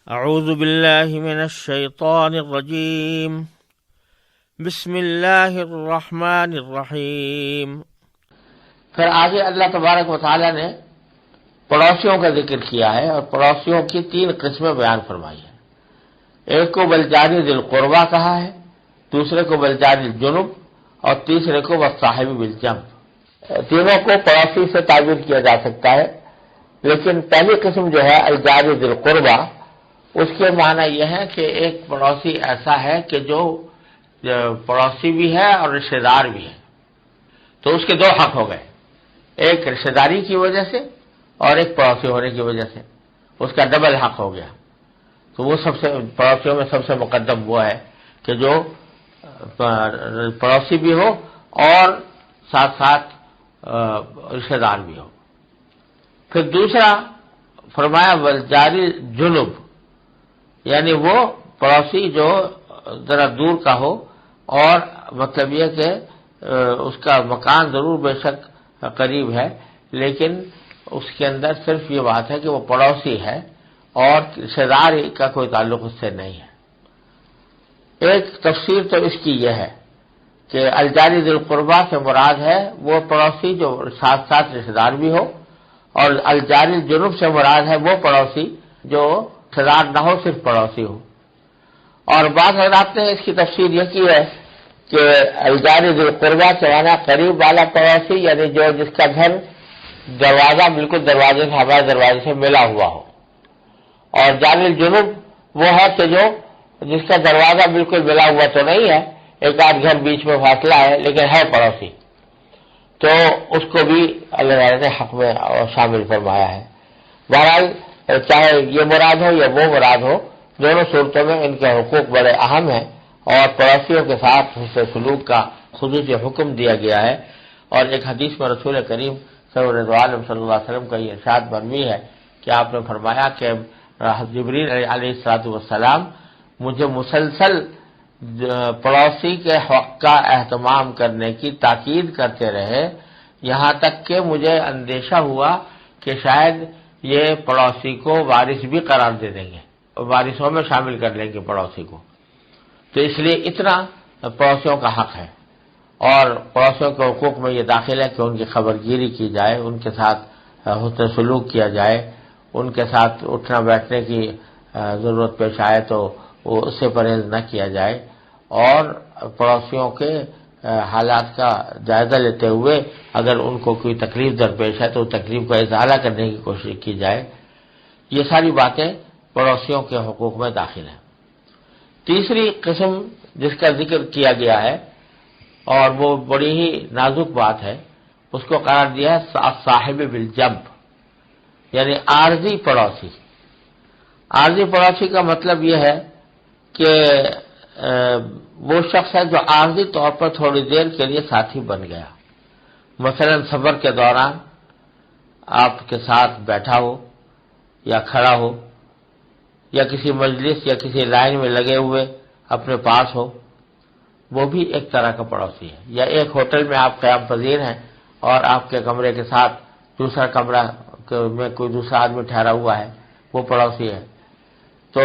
اعوذ باللہ من الشیطان الرجیم بسم اللہ الرحمن الرحیم۔ پھر آگے اللہ تبارک و تعالیٰ نے پڑوسیوں کا ذکر کیا ہے اور پڑوسیوں کی 3 قسمیں بیان فرمائی ہیں۔ ایک کو بالجار ذی القربہ کہا ہے، دوسرے کو بالجار الجنب اور تیسرے کو والصاحب بالجنب۔ تینوں کو پڑوسی سے تعبیر کیا جا سکتا ہے، لیکن پہلی قسم جو ہے الجار ذی القربہ، اس کے معنی یہ ہے کہ ایک پڑوسی ایسا ہے کہ جو پڑوسی بھی ہے اور رشتہ دار بھی ہے، تو اس کے 2 حق ہو گئے، ایک رشتہ داری کی وجہ سے اور ایک پڑوسی ہونے کی وجہ سے، اس کا ڈبل حق ہو گیا۔ تو وہ سب سے پڑوسیوں میں سب سے مقدم وہ ہے کہ جو پڑوسی بھی ہو اور ساتھ ساتھ رشتہ دار بھی ہو۔ پھر دوسرا فرمایا والجار جنب، یعنی وہ پڑوسی جو ذرا دور کا ہو، اور مطلب یہ کہ اس کا مکان ضرور بے شک قریب ہے، لیکن اس کے اندر صرف یہ بات ہے کہ وہ پڑوسی ہے اور رشتہ داری کا کوئی تعلق اس سے نہیں ہے۔ ایک تفسیر تو اس کی یہ ہے کہ الجار ذی القربہ سے مراد ہے وہ پڑوسی جو ساتھ ساتھ رشتہ دار بھی ہو، اور الجار الجنب سے مراد ہے وہ پڑوسی جو رشتہ دار نہ ہو، صرف پڑوسی ہو۔ اور بعض حضرات نے اس کی تفسیر یہ کی ہے کہ الجار ذی القربہ کے معنی قریب والا پڑوسی، یعنی جو جس کا گھر دروازہ بالکل دروازے سے ہمارے دروازے سے ملا ہوا ہو، اور جار الجنب وہ ہے کہ جو جس کا دروازہ بالکل ملا ہوا تو نہیں ہے، ایک آدھ گھر بیچ میں فاصلہ ہے لیکن ہے پڑوسی، تو اس کو بھی اللہ تعالیٰ نے حق میں شامل فرمایا ہے۔ بہرحال چاہے یہ مراد ہو یا وہ مراد ہو، دونوں صورتوں میں ان کے حقوق بڑے اہم ہیں، اور پڑوسیوں کے ساتھ حسن سلوک کا خصوصی حکم دیا گیا ہے۔ اور ایک حدیث میں رسول کریم صلی اللہ علیہ وسلم کا یہ ارشاد مروی ہے کہ آپ نے فرمایا کہ جبریل علیہ السلام مجھے مسلسل پڑوسی کے حق کا اہتمام کرنے کی تاکید کرتے رہے، یہاں تک کہ مجھے اندیشہ ہوا کہ شاید یہ پڑوسی کو وارث بھی قرار دے دیں گے، وارثوں میں شامل کر لیں گے پڑوسی کو۔ تو اس لیے اتنا پڑوسیوں کا حق ہے، اور پڑوسیوں کے حقوق میں یہ داخل ہے کہ ان کی خبر گیری کی جائے، ان کے ساتھ حسن سلوک کیا جائے، ان کے ساتھ اٹھنا بیٹھنے کی ضرورت پیش آئے تو اس سے پرہیز نہ کیا جائے، اور پڑوسیوں کے حالات کا جائزہ لیتے ہوئے اگر ان کو کوئی تکلیف درپیش ہے تو تکلیف کو ازالہ کرنے کی کوشش کی جائے۔ یہ ساری باتیں پڑوسیوں کے حقوق میں داخل ہیں۔ تیسری قسم جس کا ذکر کیا گیا ہے، اور وہ بڑی ہی نازک بات ہے، اس کو قرار دیا ہے صاحب بالجنب، یعنی عارضی پڑوسی۔ عارضی پڑوسی کا مطلب یہ ہے کہ وہ شخص ہے جو عارضی طور پر تھوڑی دیر کے لیے ساتھی بن گیا، مثلا سفر کے دوران آپ کے ساتھ بیٹھا ہو یا کھڑا ہو، یا کسی مجلس یا کسی لائن میں لگے ہوئے اپنے پاس ہو، وہ بھی ایک طرح کا پڑوسی ہے۔ یا ایک ہوٹل میں آپ قیام پذیر ہیں اور آپ کے کمرے کے ساتھ دوسرا کمرہ میں کوئی دوسرا آدمی ٹھہرا ہوا ہے، وہ پڑوسی ہے، تو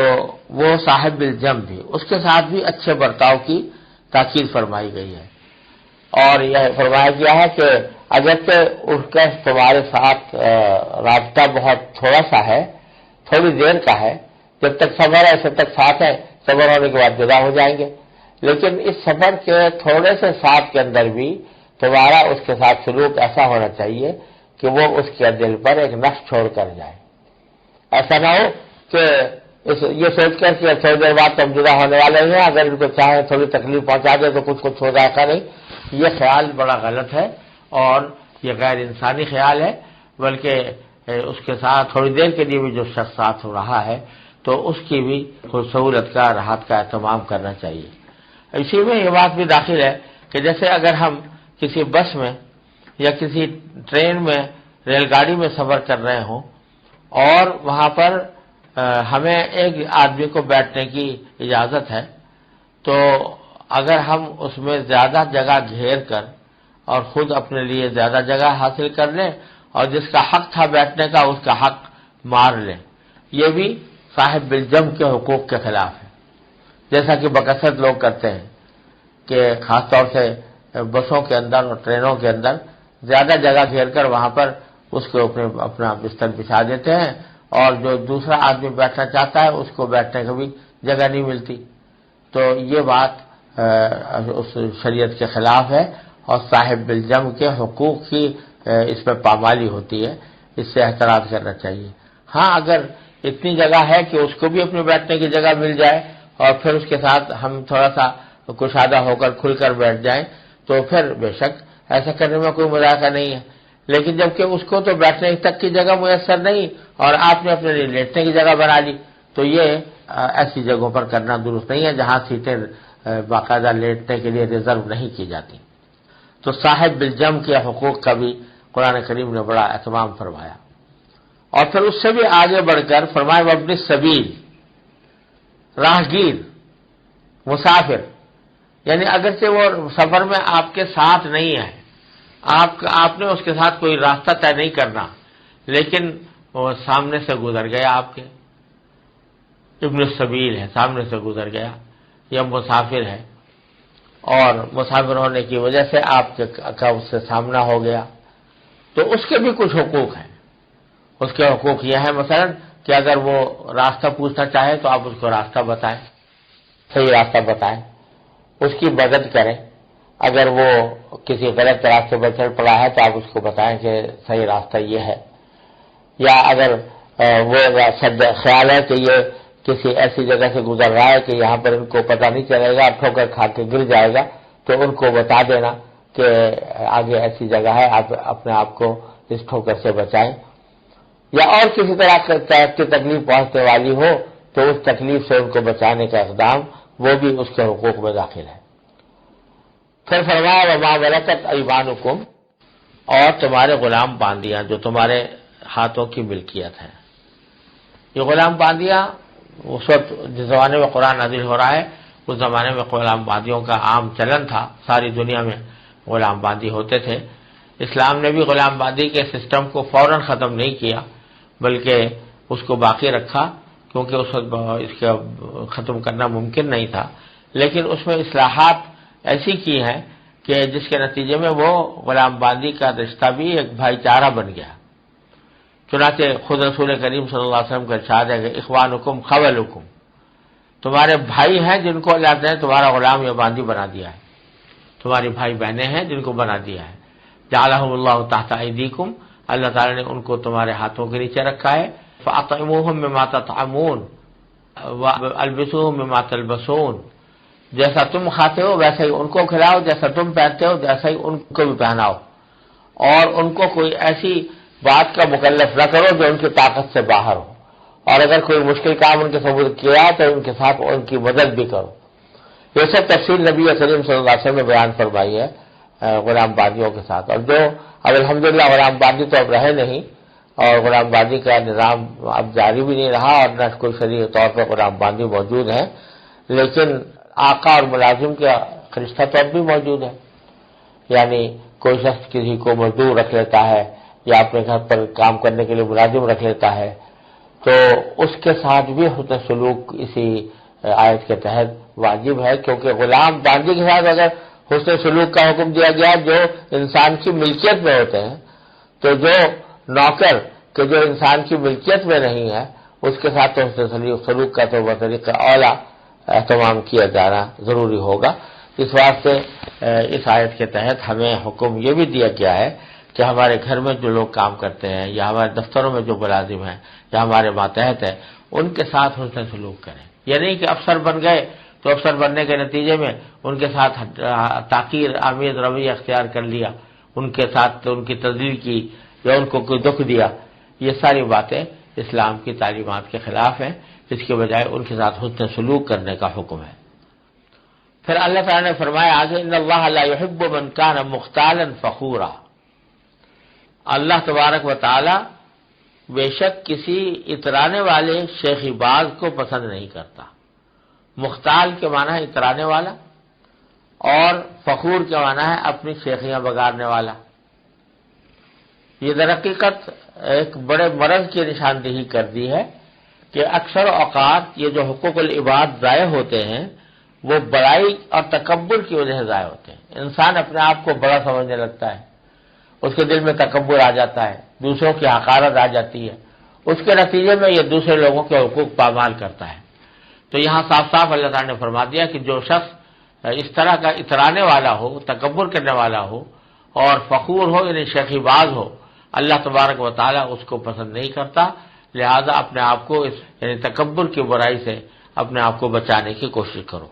وہ صاحب بالجنب بھی، اس کے ساتھ بھی اچھے برتاؤ کی تاکید فرمائی گئی ہے۔ اور یہ فرمایا گیا ہے کہ اگرچہ اس کا تمہارے ساتھ رابطہ بہت تھوڑا سا ہے، تھوڑی دیر کا ہے، جب تک سفر ہے جب تک ساتھ ہے، سفر ہونے کے بعد جدا ہو جائیں گے، لیکن اس سفر کے تھوڑے سے ساتھ کے اندر بھی تمہارا اس کے ساتھ سلوک ایسا ہونا چاہیے کہ وہ اس کے دل پر ایک نقش چھوڑ کر جائے۔ ایسا نہ ہو کہ یہ سوچ کر کہ تھوڑی دیر بعد تو ہم جدا ہونے والے ہیں، اگر ان کو چاہیں تھوڑی تکلیف پہنچا دے تو کچھ ہو جائے گا نہیں، یہ خیال بڑا غلط ہے اور یہ غیر انسانی خیال ہے، بلکہ اس کے ساتھ تھوڑی دیر کے لیے بھی جو شخص ساتھ ہو رہا ہے تو اس کی بھی سہولت کا راحت کا اہتمام کرنا چاہیے۔ اسی میں یہ بات بھی داخل ہے کہ جیسے اگر ہم کسی بس میں یا کسی ٹرین میں ریل گاڑی میں سفر کر رہے ہوں اور وہاں پر ہمیں ایک آدمی کو بیٹھنے کی اجازت ہے، تو اگر ہم اس میں زیادہ جگہ گھیر کر اور خود اپنے لیے زیادہ جگہ حاصل کر لیں اور جس کا حق تھا بیٹھنے کا اس کا حق مار لیں، یہ بھی صاحب بالجم کے حقوق کے خلاف ہے، جیسا کہ بکثرت لوگ کرتے ہیں کہ خاص طور سے بسوں کے اندر اور ٹرینوں کے اندر زیادہ جگہ گھیر کر وہاں پر اس کے اوپر اپنا بستر بچھا دیتے ہیں، اور جو دوسرا آدمی بیٹھنا چاہتا ہے اس کو بیٹھنے کی بھی جگہ نہیں ملتی. تو یہ بات اس شریعت کے خلاف ہے، اور صاحب بالجم کے حقوق کی اس میں پامالی ہوتی ہے، اس سے احتراز کرنا چاہیے. ہاں اگر اتنی جگہ ہے کہ اس کو بھی اپنے بیٹھنے کی جگہ مل جائے اور پھر اس کے ساتھ ہم تھوڑا سا کشادہ ہو کر کھل کر بیٹھ جائیں تو پھر بے شک ایسا کرنے میں کوئی مذاقہ نہیں ہے. لیکن جبکہ اس کو تو بیٹھنے تک کی جگہ میسر نہیں اور آپ نے اپنے لیے لیٹنے کی جگہ بنا لی، تو یہ ایسی جگہوں پر کرنا درست نہیں ہے جہاں سیٹیں باقاعدہ لیٹنے کے لیے ریزرو نہیں کی جاتی. تو صاحب بالجم کے حقوق کا بھی قرآن کریم نے بڑا اہتمام فرمایا. اور پھر اس سے بھی آگے بڑھ کر فرمایا وابن السبیل، راہگیر، مسافر، یعنی اگرچہ وہ سفر میں آپ کے ساتھ نہیں ہے، آپ نے اس کے ساتھ کوئی راستہ طے نہیں کرنا، لیکن وہ سامنے سے گزر گیا، آپ کے ابن السبیل ہے، سامنے سے گزر گیا، یا مسافر ہے، اور مسافر ہونے کی وجہ سے آپ کا اس سے سامنا ہو گیا، تو اس کے بھی کچھ حقوق ہیں. اس کے حقوق یہ ہے مثلا کہ اگر وہ راستہ پوچھنا چاہے تو آپ اس کو راستہ بتائیں، صحیح راستہ بتائیں، اس کی مدد کریں. اگر وہ کسی غلط راستے پر چل پڑا ہے تو آپ اس کو بتائیں کہ صحیح راستہ یہ ہے. یا اگر وہ خیال ہے کہ یہ کسی ایسی جگہ سے گزر رہا ہے کہ یہاں پر ان کو پتہ نہیں چلے گا، ٹھوکر کھا کے گر جائے گا، تو ان کو بتا دینا کہ آگے ایسی جگہ ہے، آپ اپنے آپ کو اس ٹھوکر سے بچائیں. یا اور کسی طرح کی تکلیف پہنچنے والی ہو تو اس تکلیف سے ان کو بچانے کا اقدام وہ بھی اس کے حقوق میں داخل ہے. پھر فرمایا وما ملکت ایمانکم، اور تمہارے غلام باندیاں جو تمہارے ہاتھوں کی ملکیت ہے. یہ غلام باندیاں اس وقت جس زمانے میں قرآن نازل ہو رہا ہے اس زمانے میں غلام باندیوں کا عام چلن تھا، ساری دنیا میں غلام باندی ہوتے تھے. اسلام نے بھی غلام باندی کے سسٹم کو فوراً ختم نہیں کیا بلکہ اس کو باقی رکھا، کیونکہ اس وقت اس کا ختم کرنا ممکن نہیں تھا. لیکن اس میں اصلاحات ایسی کی ہیں کہ جس کے نتیجے میں وہ غلام باندی کا رشتہ بھی ایک بھائی چارہ بن گیا. چنانچہ خود رسول کریم صلی اللہ علیہ وسلم کا ارشاد ہے کہ اخوانکم خولکم، تمہارے بھائی ہیں جن کو اللہ نے تمہارا غلام یا باندی بنا دیا ہے، تمہاری بھائی بہنیں ہیں جن کو بنا دیا ہے. جعلہم اللہ تحت ایدیکم، اللہ تعالیٰ نے ان کو تمہارے ہاتھوں کے نیچے رکھا ہے. فاطعموہم مما تطعمون والبسوہم مما تلبسون، جیسا تم کھاتے ہو ویسا ہی ان کو کھلاؤ، جیسا تم پہنتے ہو ویسا ہی ان کو بھی پہناؤ، اور ان کو کوئی ایسی بات کا مکلف نہ کرو جو ان کی طاقت سے باہر ہو، اور اگر کوئی مشکل کام ان کے سبب کیا تو ان کے ساتھ ان کی مدد بھی کرو. یہ سب تفصیل نبی کریم صلی اللہ علیہ وسلم نے بیان فرمائی ہے غلام باندیوں کے ساتھ. اور جو اب الحمدللہ غلام باندی تو اب رہے نہیں، اور غلام باندی کا نظام اب جاری بھی نہیں رہا، اور نہ کوئی شرعی طور پر غلام باندی موجود ہے، لیکن آقا اور ملازم کا رشتہ تو اب بھی موجود ہے. یعنی کوئی شخص کسی کو مزدور رکھ لیتا ہے یا اپنے گھر پر کام کرنے کے لیے ملازم رکھ لیتا ہے تو اس کے ساتھ بھی حسن سلوک اسی آیت کے تحت واجب ہے، کیونکہ غلام باندی کے ساتھ اگر حسن سلوک کا حکم دیا گیا جو انسان کی ملکیت میں ہوتے ہیں، تو جو نوکر کہ جو انسان کی ملکیت میں نہیں ہے اس کے ساتھ تو حسن سلوک کا تو بطریقہ اولا اہتمام کیا جانا ضروری ہوگا. اس واسطے اس آیت کے تحت ہمیں حکم یہ بھی دیا گیا ہے کہ ہمارے گھر میں جو لوگ کام کرتے ہیں یا ہمارے دفتروں میں جو ملازم ہیں یا ہمارے ماتحت ہیں ان کے ساتھ حسن سلوک کریں. یہ نہیں کہ افسر بن گئے تو افسر بننے کے نتیجے میں ان کے ساتھ تحقیر آمیز رویہ اختیار کر لیا، ان کے ساتھ ان کی تذلیل کی یا ان کو کوئی دکھ دیا. یہ ساری باتیں اسلام کی تعلیمات کے خلاف ہیں، اس کے بجائے ان کے ساتھ حسن سلوک کرنے کا حکم ہے. پھر اللہ تعالیٰ نے فرمایا آگے ان اللہ لا يحب من كان مختالا فخورا، اللہ تبارک و تعالی بے شک کسی اترانے والے شیخی باز کو پسند نہیں کرتا. مختال کے معنی ہے اترانے والا، اور فخور کے معنی ہے اپنی شیخیاں بگاڑنے والا. یہ در حقیقت ایک بڑے مرض کی نشاندہی کر دی ہے کہ اکثر اوقات یہ جو حقوق العباد ضائع ہوتے ہیں وہ بڑائی اور تکبر کی وجہ سے ضائع ہوتے ہیں۔ انسان اپنے آپ کو بڑا سمجھنے لگتا ہے، اس کے دل میں تکبر آ جاتا ہے، دوسروں کی حقارت آ جاتی ہے، اس کے نتیجے میں یہ دوسرے لوگوں کے حقوق پامال کرتا ہے۔ تو یہاں صاف صاف اللہ تعالیٰ نے فرما دیا کہ جو شخص اس طرح کا اترانے والا ہو، تکبر کرنے والا ہو اور فخور ہو، یعنی شیخی باز ہو، اللہ تبارک و تعالیٰ اس کو پسند نہیں کرتا۔ لہذا اپنے آپ کو اس یعنی تکبر کی برائی سے اپنے آپ کو بچانے کی کوشش کرو۔